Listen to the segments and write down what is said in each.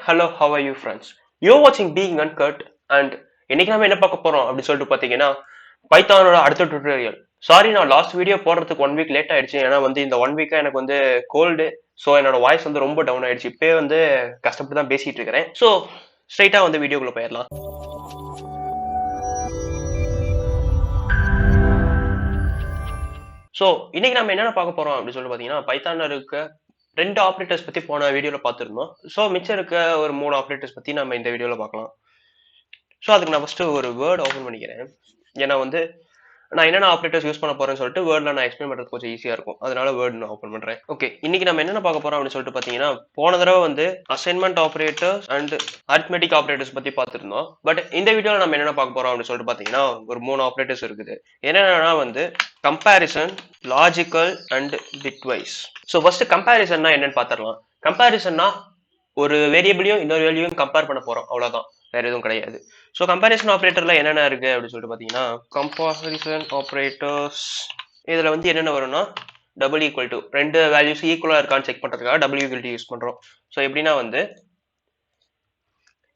hello, how are you friends? You're watching Being Uncut and இன்னைக்கு நாம என்ன பார்க்க போறோம் அப்படின்னு சொல்லிட்டு பாத்தீங்கன்னா பைத்தானோட அடுத்த டுட்டோரியல். சாரி, நான் லாஸ்ட் வீடியோ போடுறதுக்கு 1 வீக் லேட் ஆயிடுச்சு. ஏன்னா இந்த 1 வீக்கா எனக்கு கோல்டு. ஸோ என்னோட வாய்ஸ் ரொம்ப டவுன் ஆயிடுச்சு. இப்பயே கஷ்டப்பட்டு தான் பேசிட்டு இருக்கிறேன். ஸோ ஸ்ட்ரைட்டா வீடியோக்குள்ள போயிடலாம். ஸோ இன்னைக்கு நம்ம என்னென்ன பார்க்க போறோம் அப்படின்னு சொல்லிட்டு பாத்தீங்கன்னா பைத்தான்ல இருக்க 2 ஆப்ரேட்டர்ஸ் பத்தி போன வீடியோல பார்த்துருந்தோம். ஸோ மிச்சம் இருக்க ஒரு 3 ஆப்ரேட்டர்ஸ் பத்தி நம்ம இந்த வீடியோல பார்க்கலாம். ஸோ அதுக்கு நான் ஃபர்ஸ்ட் ஒரு வேர்ட் ஓப்பன் பண்ணிக்கிறேன். ஏன்னா நான் என்னென்ன ஆப்ரேட்டர்ஸ் யூஸ் பண்ண போறேன்னு சொல்லிட்டு வேர்ட்ல நான் எக்ஸ்பிளைன் பண்றது கொஞ்சம் ஈஸியா இருக்கும். அதனால வேர்ட் நான் ஓப்பன் பண்றேன். ஓகே, இன்னைக்கு நம்ம என்னென்ன பார்க்க போறோம் அப்படின்னு சொல்லிட்டு பாத்தீங்கன்னா போன தடவை assignment operators and arithmetic operators பத்தி பார்த்திருந்தோம். பட் இந்த வீடியோல நம்ம என்னென்ன பார்க்க போறோம் அப்படின்னு சொல்லிட்டு பாத்தீங்கன்னா ஒரு 3 ஆப்ரேட்டர்ஸ் இருக்குது. என்னென்னா comparison, logical and bitwise. So first கம்பேரிசன்னா என்னன்னு பாத்திரலாம். கம்பேரிசன்னா ஒரு வேரியபிளையும் இன்னொரு வேல்யூயும் கம்பேர் பண்ண போறோம், அவ்வளவுதான், வேற எதுவும் கிடையாது. ஸோ கம்பேரிசன் ஆப்ரேட்டர்ல என்னென்ன இருக்கு அப்படின்னு சொல்லிட்டு பாத்தீங்கன்னா கம்பேரிசன் ஆப்ரேட்டர்ஸ் இதுல என்னென்ன வரும்னா டபுள் ஈக்குவல் டு, ரெண்டு வேல்யூஸ் ஈக்குவலா இருக்கான்னு செக் பண்றதுக்காக டபுள் ஈக்குவல் டு யூஸ் பண்றோம். ஸோ எப்படின்னா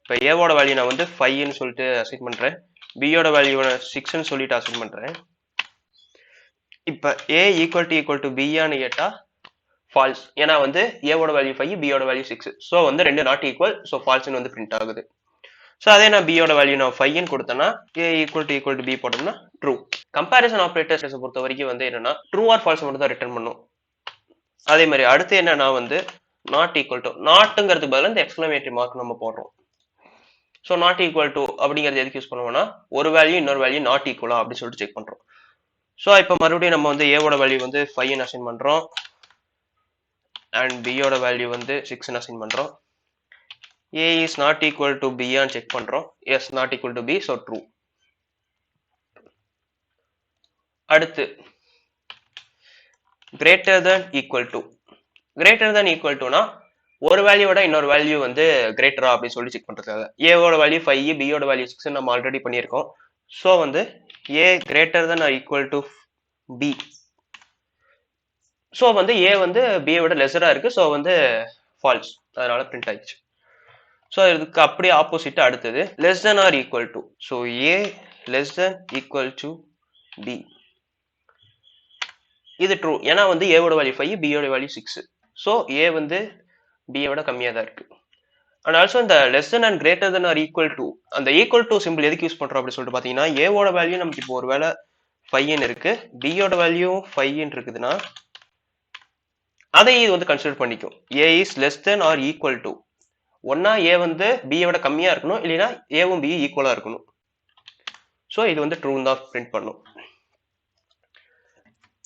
இப்போ ஏவோட வேல்யூ நான் 5ன்னு சொல்லிட்டு அசைன் பண்றேன், பியோட வேல்யூ 6ன்னு சொல்லிட்டு அசைன் பண்றேன். இப்போ ஏ ஈக்குவல் டு பியான்னு கேட்டா ஃபால்ஸ். ஏன்னா ஏவோட வேல்யூ 5, பியோட வேல்யூ 6. ஸோ ரெண்டு நாட் ஈக்குவல். ஸோ ஃபால்ஸ்ன்னு பிரிண்ட் ஆகுது. ஸோ அதே நான் பியோட வேல்யூ நான் 5ன்னு கொடுத்தேன்னா ஏ ஈக்குவல் டு பி போட்டோம்னா ட்ரூ. கம்பேரிசன் ஆப்ரேட்டர்ஸ் பொறுத்த வரைக்கும் என்னன்னா ட்ரூ ஆர் ஃபால்ஸ் மட்டும் தான் ரிட்டர்ன் பண்ணும். அதே மாதிரி அடுத்து என்னன்னா நாட் ஈக்குவல் டு, நாட்டுங்கிறதுக்கு பதிலாக இந்த எக்ஸ்க்ளமேட்டரி மார்க் நம்ம போடுறோம். ஸோ நாட் ஈக்குவல் டு அப்படிங்கிறது எதுக்கு யூஸ் பண்ணுவோம்னா ஒரு வேல்யூ இன்னொரு வேல்யூ நாட் ஈக்குவலா அப்படின்னு சொல்லிட்டு செக் பண்றோம். ஸோ இப்போ மறுபடியும் நம்ம ஏவோட வேல்யூ 5ன்னு அசைன் பண்றோம் அண்ட் பியோட வேல்யூ 6ன்னு அசைன் பண்றோம். A is not equal to B and check பண்றோம். Yes, not equal to B, so true. அடுத்து greater than equal to. greater than equal to னா ஒரு வேல்யூவோட இன்னொரு வேல்யூ கிரேட்டரா அப்படின்னு சொல்லி செக் பண்றதுக்காக. A ஓட வேல்யூ 5, B ஓட வேல்யூ 6 நம்ம ஆல்ரெடி பண்ணியிருக்கோம். So A greater than or equal to B. So A B விட லெஸரா இருக்கு. ஸோ ஃபால்ஸ், அதனால பிரிண்ட் ஆயிடுச்சு. ஸோ இதுக்கு அப்படியே ஆப்போசிட் அடுத்தது less than or equal to. So A less than equal to B, இது ட்ரூ. ஏன்னா ஏவோட வேல்யூ 5, பியோட வேல்யூ 6. ஸோ ஏ பியோட கம்மியாக தான் இருக்கு. அண்ட் ஆல்சோ இந்த less than and greater than or equal to, அந்த ஈக்குவல் டு சிம்பிள் எதுக்கு யூஸ் பண்றோம் அப்படின்னு சொல்லிட்டு பாத்தீங்கன்னா ஏவோட வேல்யூ நமக்கு இப்போ ஒரு வேளை 5ன்னு இருக்கு, பியோட வேல்யூ 5ன்னு இருக்குதுன்னா அதை இது கன்சிடர் பண்ணிக்கும். A is less than or equal to, ஒன்னா ஏ பியோட கம்மியா இருக்கணும், இல்லைன்னா ஏவும் பி ஈக்குவலா இருக்கணும். ஸோ இது ட்ரூ தான் பிரிண்ட் பண்ணும்.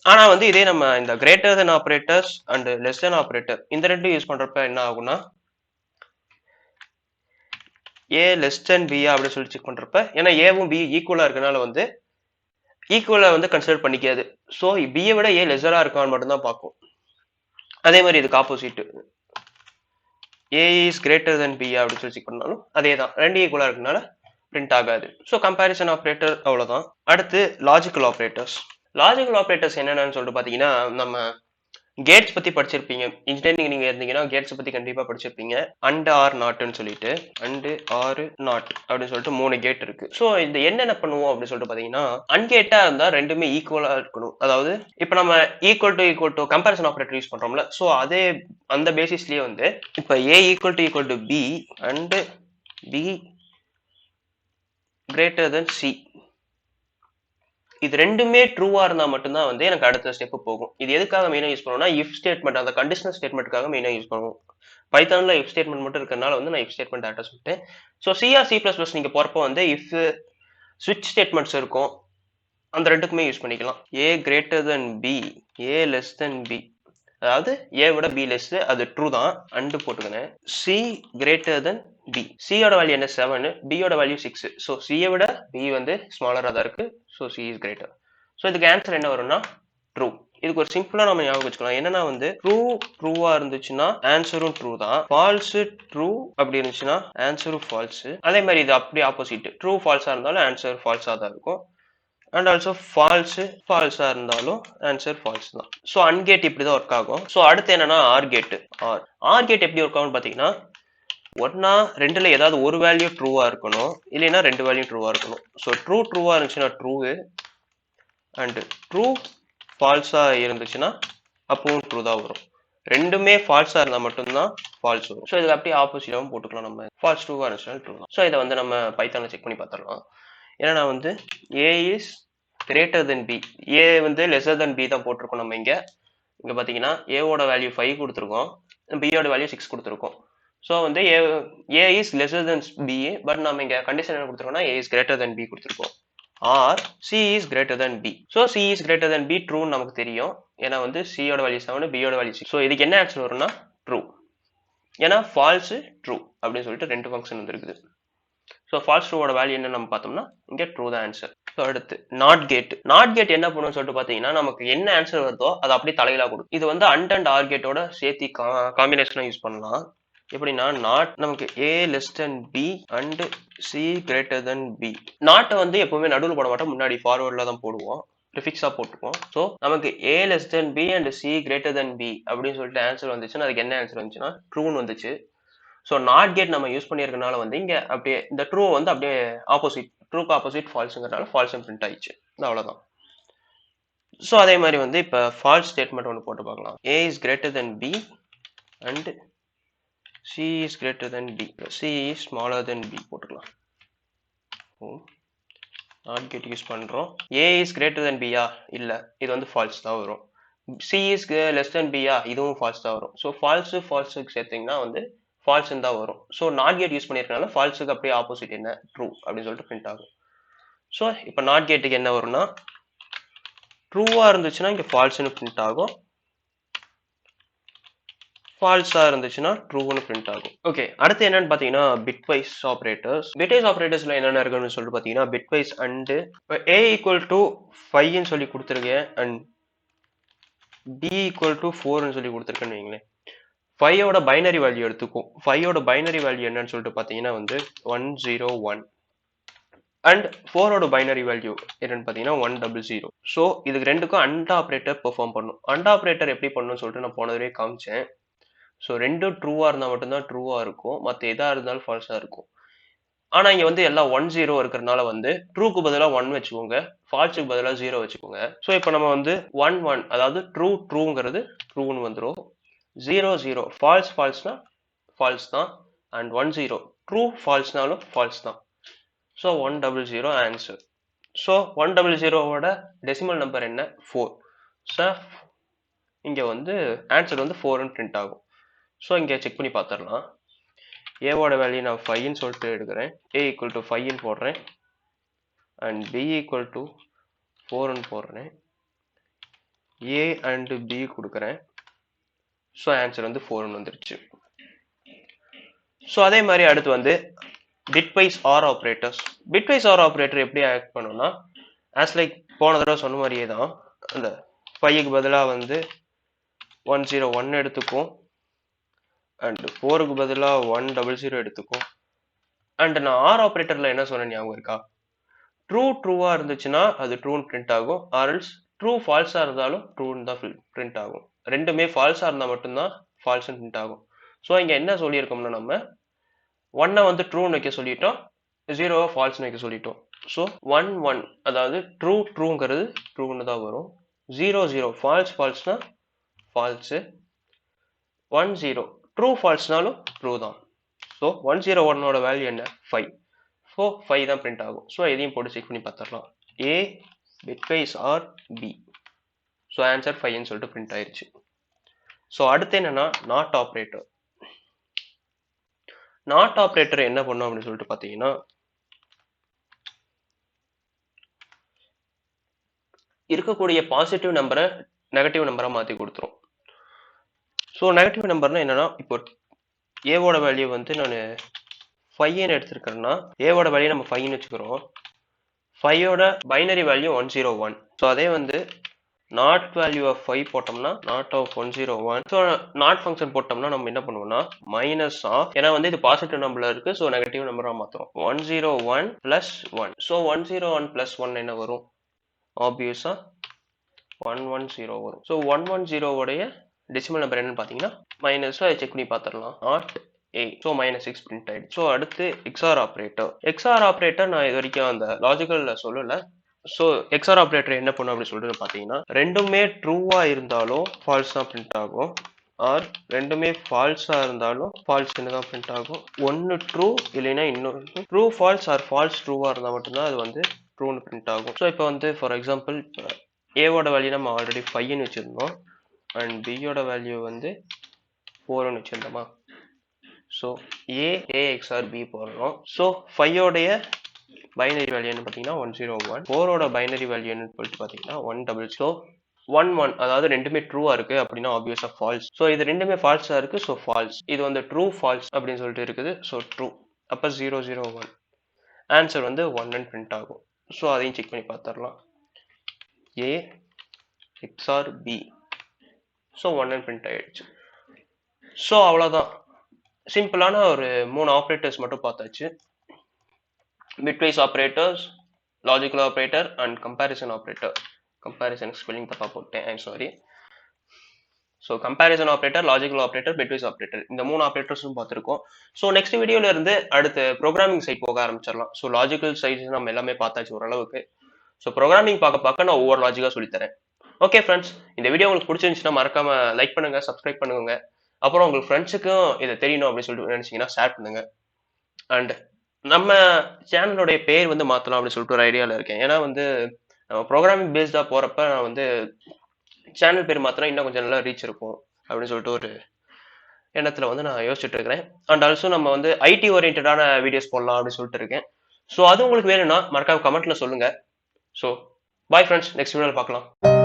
ஆனா இதே நம்ம இந்த greater than operators and less than operator இந்த ரெண்டும் யூஸ் பண்றப்ப என்ன ஆகும்னா ஏ லெஸ் தென் பியா அப்படின்னு சொல்லி செக் பண்றப்ப, ஏன்னா ஏவும் பி ஈக்குவலா இருக்கனால ஈக்குவலா கன்சிடர் பண்ணிக்காது. ஸோ பியை விட ஏ லெஸரா இருக்கான்னு மட்டும்தான் பார்க்கும். அதே மாதிரி இதுக்கு opposite A is greater than B அப்படின்னு சொல்லி செக் பண்ணாலும் அதே தான், ரெண்டு ஈக்குவலா இருக்கனால பிரிண்ட் ஆகாது. ஸோ கம்பேரிசன் ஆப்ரேட்டர் அவ்வளவுதான். அடுத்து லாஜிக்கல் ஆப்ரேட்டர்ஸ். லாஜிக்கல் ஆப்ரேட்டர்ஸ் என்னென்னு சொல்லிட்டு பாத்தீங்கன்னா நம்ம கேட்ஸ் பத்தி படிச்சிருப்பீங்க. இன்ஜினியரிங் நீங்க இருந்தீங்கன்னா கேட்ஸ் பத்தி கண்டிப்பா படிச்சிருப்பீங்க. அண்ட் ஆர் நாட்னு சொல்லிட்டு, அண்ட் ஆர் நாட் அப்படின்னு சொல்லிட்டு 3 கேட் இருக்கு. ஸோ இந்த என்னென்ன பண்ணுவோம் அப்படின்னு சொல்லிட்டு பாத்தீங்கன்னா அன்கேட்டா இருந்தா ரெண்டுமே ஈக்குவலா இருக்கணும். அதாவது இப்ப நம்ம equal to comparison operator use பண்றோம்ல, ஸோ அதே அந்த பேசிஸ்லயே இப்ப A equal to B and B greater than C, இது ரெண்டுமே ட்ரூவா இருந்தா மட்டும்தான் எனக்கு அடுத்த ஸ்டெப் போகும். இது எதுக்காக மெயினா யூஸ் பண்ணுவோம்னா இஃப் ஸ்டேட்மெண்ட், அந்த கண்டிஷனல் ஸ்டேட்மெண்ட்டுக்காக மெயினா யூஸ் பண்ணுவோம். பைத்தான்ல இஃப் ஸ்டேட்மெண்ட் மட்டும் இருக்கறனால நான் இஃப் ஸ்டேட்மெண்ட் டேட்டா சொல்லிட்டேன். So CR C plus plus நீங்க போறப்போ இஃப் ஸ்விட்ச் ஸ்டேட்மெண்ட்ஸ் இருக்கும், அந்த ரெண்டுக்குமே யூஸ் பண்ணிக்கலாம். A greater than B, A less than B, அதாவது ஏ விட பி லெஸ், அது ட்ரூ தான், அண்டு போட்டுக்கணும். சி கிரேட்டர் தென் பி, சியோட வேல்யூ என்ன 7, பியோட வேல்யூ 6. ஸோ சியை விட பி ஸ்மாலரா தான் இருக்கு. So C is greater. So இதுக்கு ஆன்சர் என்ன வரும்னா ட்ரூ. இதுக்கு ஒரு சிம்பிளா நம்ம ஞாபகம் வச்சுக்கலாம். என்னன்னா ட்ரூவா இருந்துச்சுன்னா ஆன்சரும் ட்ரூ தான், ஃபால்ஸ் ட்ரூ அப்படி இருந்துச்சுன்னா ஆன்சரும் ஃபால்ஸ். அதே மாதிரி இது அப்படியே ஆப்போசிட், ட்ரூ ஃபால்ஸா இருந்தாலும் ஆன்சர் ஃபால்ஸா தான் இருக்கும். அண்ட் ஆல்சோ ஃபால்ஸா இருந்தாலும் ஆன்சர் ஃபால்ஸ் தான். ஸோ அன்கேட் இப்படிதான் ஒர்க் ஆகும். ஸோ அடுத்து என்னன்னா ஆர் கேட். ஆர் கேட் எப்படி ஒர்க் ஆகும்னு பாத்தீங்கன்னா ஒன்னா ரெண்டுல ஏதாவது ஒரு வேல்யூ ட்ரூவா இருக்கணும், இல்லைன்னா ரெண்டு வேல்யூ ட்ரூவா இருக்கணும். ஸோ ட்ரூவா இருந்துச்சுன்னா ட்ரூ, அண்ட் ட்ரூ ஃபால்ஸா இருந்துச்சுன்னா அப்பவும் ட்ரூ தான் வரும். ரெண்டுமே ஃபால்ஸா இருந்தா மட்டும்தான் ஃபால்ஸ் வரும். ஸோ இதுல அப்படியே ஆப்போசிட்டாவும் போட்டுக்கலாம். நம்ம ஃபால்ஸ் ட்ரூவா இருந்துச்சுன்னா ட்ரூ தான். ஸோ இதை வந்து நம்ம பைத்தான்ல செக் பண்ணி பார்த்துடலாம். ஏன்னா நான் வந்து A is greater than B, ஏ வந்து லெஸர் தென் பி தான் போட்டிருக்கோம். நம்ம இங்க பாத்தீங்கன்னா ஏவோட வேல்யூ 5 கொடுத்துருக்கோம், பியோட வேல்யூ 6 கொடுத்துருக்கோம். ஸோ வந்து A is lesser than B, but நம்ம இங்க கண்டிஷன் என்ன கொடுத்துருக்கோம்னா A is greater than B கொடுத்துருக்கோம். Or C is greater than B. So C is greater than B ட்ரூன்னு நமக்கு தெரியும். ஏன்னா வந்து சியோட வேல்யூ 7, பியோட வேல்யூ 6. ஸோ இதுக்கு என்ன ஆன்சர் வரும்னா ட்ரூ. ஏன்னா ஃபால்ஸ் ட்ரூ அப்படின்னு சொல்லிட்டு ரெண்டு ஃபங்க்ஷன் வந்துருக்குது. ஸோ ஃபால்ஸ் ட்ரூவோட வேல்யூ என்ன நம்ம பார்த்தோம்னா இங்கே ட்ரூ தான் ஆன்சர். ஸோ அடுத்து நாட் கேட். நாட் கேட் என்ன பண்ணுன்னு சொல்லிட்டு பார்த்தீங்கன்னா நமக்கு என்ன ஆன்சர் வருதோ அதை அப்படியே தலையில கொடுக்கும். இது வந்து அண்ட் ஆர் கேட்டோட சேர்த்து காம்பினேஷனாக யூஸ் பண்ணலாம். எப்படின்னா நாட் நமக்கு A less than B and C greater than B. நாட்டை வந்து எப்பவுமே நடுவில் போட மாட்டோம், முன்னாடி ஃபார்வர்டில் தான் போடுவோம், ப்ரிஃபிக்ஸா போட்டுப்போம். ஸோ நமக்கு A less than B and C greater than B அப்படின்னு சொல்லிட்டு ஆன்சர் வந்துச்சுன்னா அதுக்கு என்ன ஆன்சர் வந்துச்சுன்னா ட்ரூன்னு வந்துச்சு. ஸோ நாட் கேட் நம்ம யூஸ் பண்ணியிருக்கனால வந்து இங்க அப்படியே இந்த ட்ரூ வந்து அப்படியே ஆப்போசிட், ட்ரூக்கு ஆப்போசிட் ஃபால்ஸுங்கிறனால ஃபால்ஸ் பிரிண்ட் ஆயிடுச்சு. அவ்வளவுதான். ஸோ அதே மாதிரி வந்து இப்போ ஃபால்ஸ் ஸ்டேட்மெண்ட் ஒன்று போட்டு பார்க்கலாம். A is greater than B and C is greater than B, C is smaller than B போட்டுக்கலாம். நாட் கேட் யூஸ் பண்றோம். ஏ இஸ் கிரேட்டர் தென் பியா, இல்ல இது வந்து ஃபால்ஸ் தான் வரும். சி இஸ் லெஸ் தென் பியா, இதுவும் ஃபால்ஸ் தான் வரும். ஸோ ஃபால்ஸுக்கு சேர்த்தீங்கன்னா வந்து ஃபால்ஸ் தான் வரும். ஸோ நாட் கேட் யூஸ் பண்ணியிருக்கனால ஃபால்ஸுக்கு அப்படியே ஆப்போசிட் என்ன ட்ரூ அப்படின்னு சொல்லிட்டு பிரிண்ட் ஆகும். ஸோ இப்போ நாட் கேட்டுக்கு என்ன வரும்னா ட்ரூவா இருந்துச்சுன்னா இங்க ஃபால்ஸ்னு பிரிண்ட் ஆகும், ஃபால்ஸா இருந்துச்சுன்னா ட்ரூன்னு பிரிண்ட் ஆகும். ஓகே, அடுத்து என்னன்னு பாத்தீங்கன்னா பிட்வைஸ் ஆபரேட்டர்ஸ். பிட்வைஸ் ஆபரேட்டர்ஸ்ல என்னென்ன இருக்குன்னு சொல்லிட்டு பாத்தீங்கன்னா bitwise and A equal to 5ன்னு சொல்லி கொடுத்துருக்கேன் அண்ட் b ஈக்குவல் டு 4ன்னு சொல்லி கொடுத்துருக்கேன்னு வைங்களேன். 5ஓட பைனரி வேல்யூ எடுத்துக்கும். 5ஓட பைனரி வேல்யூ என்னன்னு சொல்லிட்டு பாத்தீங்கன்னா வந்து 101 அண்ட் 4ஓட பைனரி வேல்யூ என்னன்னு பாத்தீங்கன்னா 100. ஸோ இதுக்கு ரெண்டுக்கும் அண்ட் ஆபரேட்டர் பெர்ஃபார்ம் பண்ணும். அண்ட் ஆபரேட்டர் எப்படி பண்ணணும்னு சொல்லிட்டு நான் போனதே காமிச்சேன். ஸோ ரெண்டும் ட்ரூவா இருந்தா மட்டும்தான் ட்ரூவா இருக்கும், மற்ற எதா இருந்தாலும் ஃபால்ஸா இருக்கும். ஆனா இங்க வந்து எல்லாம் 1-0 இருக்கிறதுனால வந்து ட்ரூக்கு பதிலா 1 வச்சுக்கோங்க, ஃபால்ஸுக்கு பதிலா 0 வச்சுக்கோங்க. ஸோ இப்போ நம்ம வந்து 1-1 அதாவது ட்ரூங்கிறது ட்ரூன்னு வந்துடும், 0-0 ஃபால்ஸ்னா ஃபால்ஸ் தான், அண்ட் 1-0 ட்ரூ ஃபால்ஸ்னாலும் ஃபால்ஸ் தான். So 100 answer. ஸோ 100ஓட டெசிமல் நம்பர் என்ன 4. ஸோ இங்க வந்து ஆன்சர் வந்து 4ன்னு பிரிண்ட் ஆகும். ஸோ இங்க செக் பண்ணி பார்த்துடலாம். ஏவோட வேல்யூ நான் 5ன்னு சொல்லிட்டு எடுக்கிறேன், ஏ ஈக்குவல் டு 5ன்னு போடுறேன் அண்ட் பி ஈக்குவல் டு 4ன்னு போடுறேன், ஏ அண்ட் பி கொடுக்குறேன். ஸோ ஆன்சர் வந்து 4ன்னு வந்துருச்சு. ஸோ அதே மாதிரி அடுத்து வந்து bitwise or operators. Bitwise or operator எப்படி ஆக்ட் பண்ணும்னா ஆஸ் லைக் போன தடவை சொன்ன மாதிரியே தான், அந்த 5க்கு பதிலாக வந்து 101 எடுத்துக்கும் அண்ட் 4க்கு பதிலாக 100 எடுத்துக்கும். அண்ட் நான் ஆர் ஆப்ரேட்டர்ல என்ன சொன்னேன் ஞாபகம் இருக்கா? ட்ரூவா இருந்துச்சுன்னா அது ட்ரூன்னு பிரிண்ட் ஆகும், ஆர்எல்ஸ் ட்ரூ ஃபால்ஸா இருந்தாலும் ட்ரூன்னு தான் பிரிண்ட் ஆகும். ரெண்டுமே ஃபால்ஸா இருந்தா மட்டும்தான் ஃபால்ஸ்ன்னு பிரிண்ட் ஆகும். ஸோ இங்க என்ன சொல்லியிருக்கோம்னா நம்ம 1 வந்து ட்ரூன்னு வைக்க சொல்லிட்டோம், 0 ஃபால்ஸ்னு வைக்க சொல்லிட்டோம். ஸோ 1-1 அதாவது ட்ரூங்கிறது ட்ரூன்னு தான் வரும், 0-0 ஃபால்ஸ்னா ஃபால்ஸ், 1-0 ட்ரூ ஃபால்ஸ்னாலும் ட்ரூ தான். ஸோ 101ஓட வேல்யூ என்ன 5. ஸோ 5 தான் பிரிண்ட் ஆகும். ஸோ இதையும் போட்டு செக் பண்ணி பார்த்துடலாம். A bitwise or B. So answer 5ன்னு சொல்லிட்டு பிரிண்ட் ஆயிருச்சு. ஸோ அடுத்து என்னன்னா நாட் ஆப்ரேட்டர். நாட் ஆப்ரேட்டர் என்ன பண்ணும் அப்படின்னு சொல்லிட்டு பார்த்தீங்கன்னா இருக்கக்கூடிய பாசிட்டிவ் நம்பரை நெகட்டிவ் நம்பரா மாற்றி கொடுத்துரும். ஸோ நெகட்டிவ் நம்பர்னா என்னன்னா இப்போ ஏவோட வேல்யூ வந்து நான் 5ன்னு எடுத்திருக்கேன்னா ஏவோட வேல்யூ நம்ம 5ன்னு வச்சுக்கிறோம், 5ஓட பைனரி வேல்யூ 101. ஸோ அதே வந்து நாட் வேல்யூ ஆஃப் 5 போட்டோம்னா not of 101. So not function போட்டோம்னா நம்ம என்ன பண்ணுவோம்னா மைனஸ் ஆஃப், ஏன்னா வந்து இது பாசிட்டிவ் நம்பர்ல இருக்கு, ஸோ நெகட்டிவ் நம்பரா மாத்துறோம், 101 பிளஸ் 1. ஸோ 101 பிளஸ் 1 என்ன வரும்? ஆப்வியஸா 110 வரும். ஸோ 110 உடைய டெசிமல் நம்பர் என்னன்னு பார்த்தீங்கன்னா மைனஸ். செக் பண்ணி பார்த்துடலாம். நாட் 8. ஸோ -6 பிரிண்ட் ஆயிடுச்சு. ஸோ அடுத்து XOR ஆப்ரேட்டர். XOR ஆப்ரேட்டர் நான் இது வரைக்கும் அந்த லாஜிக்கல்ல சொல்லல. ஸோ XOR ஆப்ரேட்டர் என்ன பண்ணும் அப்படின்னு சொல்லிட்டு பார்த்தீங்கன்னா, ரெண்டுமே ட்ரூவா இருந்தாலும் ஃபால்ஸ் தான் பிரிண்ட் ஆகும். ஆர் ரெண்டுமே ஃபால்ஸா இருந்தாலும் ஃபால்ஸ்ன்னு தான் பிரிண்ட் ஆகும். ஒன்னு ட்ரூ இல்லைன்னா இன்னொரு ட்ரூ ஃபால்ஸ் ஆர் ஃபால்ஸ் ட்ரூவா இருந்தால் மட்டும்தான் அது வந்து ட்ரூன்னு பிரிண்ட் ஆகும். ஸோ இப்போ வந்து ஃபார் எக்ஸாம்பிள் ஏவோட வேல்யூ நம்ம ஆல்ரெடி 5ன்னு வச்சிருந்தோம் அண்ட் பியோட வேல்யூ வந்து 4ன்னு வச்சிருந்தோமா. ஸோ ஏ எக்ஸ்ஆர் பி போடுறோம். ஸோ 5ஓடைய பைனரி வேல்யூ என்ன பார்த்தீங்கன்னா 101. 4ஓட பைனரி வேல்யூ என்னன்னு சொல்லிட்டு பார்த்தீங்கன்னா 100. ஸோ 1 அதாவது ரெண்டுமே ட்ரூவா இருக்கு அப்படின்னா ஆப்வியஸா ஃபால்ஸ். ஸோ இது ரெண்டுமே ஃபால்ஸா இருக்கு. So false. இது வந்து ட்ரூ ஃபால்ஸ் அப்படின்னு சொல்லிட்டு இருக்குது. So true. அப்போ 001 ஆன்சர் வந்து 1 பிரிண்ட் ஆகும். ஸோ அதையும் செக் பண்ணி பார்த்துடலாம். ஏ எக்ஸ்ஆர் பி. ஸோ 1 பிரிண்ட் ஆயிடுச்சு. ஸோ அவ்வளோதான். சிம்பிளான ஒரு 3 ஆப்ரேட்டர்ஸ் மட்டும் பார்த்தாச்சு. Bitwise operators, logical operator and comparison operator. Comparison spelling தப்பா போட்டேன், I'm sorry. So comparison operator, logical operator, bitwise operator இந்த 3 ஆப்ரேட்டர்ஸும் பார்த்துருக்கோம். ஸோ நெக்ஸ்ட் வீடியோல இருந்து அடுத்து ப்ரோக்ராமிங் சைட் போக ஆரம்பிச்சிடலாம். ஸோ லாஜிக்கல் சைட்ஸ் நம்ம எல்லாமே பார்த்தாச்சு ஓரளவுக்கு. ஸோ ப்ரோக்ராமிங் பார்க்க நான் ஒவ்வொரு லாஜிக்காக சொல்லித்தரேன். ஓகே ஃப்ரெண்ட்ஸ், இந்த வீடியோ உங்களுக்கு பிடிச்சிருந்துச்சுன்னா மறக்காம லைக் பண்ணுங்க, சப்ஸ்கிரைப் பண்ணுங்க. அப்புறம் உங்களுக்கு ஃப்ரெண்ட்ஸுக்கும் இதை தெரியணும் அப்படின்னு சொல்லிட்டு நினைச்சீங்கன்னா ஷேர் பண்ணுங்க. அண்ட் நம்ம சேனலோடைய பேர் வந்து மாற்றலாம் அப்படின்னு சொல்லிட்டு ஒரு ஐடியாவில் இருக்கேன். ஏன்னா வந்து நம்ம ப்ரோக்ராமிங் பேஸ்டாக போகிறப்ப நான் வந்து சேனல் பேர் மாத்திரம் இன்னும் கொஞ்சம் நல்லா ரீச் இருக்கும் அப்படின்னு சொல்லிட்டு ஒரு எண்ணத்தில் வந்து நான் யோசிச்சுட்டு இருக்கிறேன். அண்ட் ஆல்சோ நம்ம வந்து ஐடி ஓரியன்டான வீடியோஸ் போடலாம் அப்படின்னு சொல்லிட்டு இருக்கேன். ஸோ அது உங்களுக்கு வேணும்னா மறக்காம கமெண்ட்ல சொல்லுங்க. ஸோ பாய் ஃப்ரெண்ட்ஸ், நெக்ஸ்ட் வீடியோவில் பார்க்கலாம்.